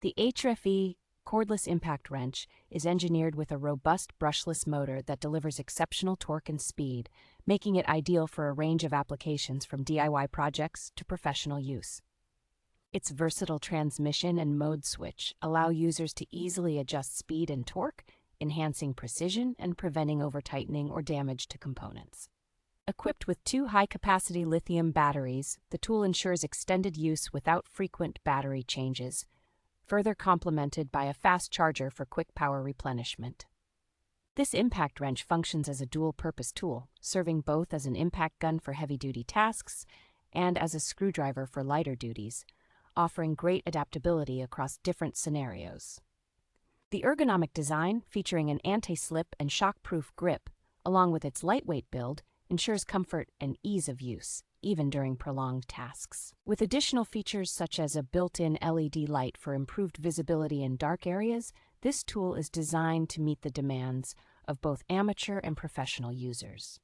The HreFe Cordless Impact Wrench is engineered with a robust brushless motor that delivers exceptional torque and speed, making it ideal for a range of applications from DIY projects to professional use. Its versatile transmission and mode switch allow users to easily adjust speed and torque, enhancing precision and preventing over-tightening or damage to components. Equipped with 2 high-capacity lithium batteries, the tool ensures extended use without frequent battery changes, further complemented by a fast charger for quick power replenishment. This impact wrench functions as a dual-purpose tool, serving both as an impact gun for heavy-duty tasks and as a screwdriver for lighter duties, offering great adaptability across different scenarios. The ergonomic design, featuring an anti-slip and shock-proof grip, along with its lightweight build, ensures comfort and ease of use, even during prolonged tasks. With additional features such as a built-in LED light for improved visibility in dark areas, this tool is designed to meet the demands of both amateur and professional users.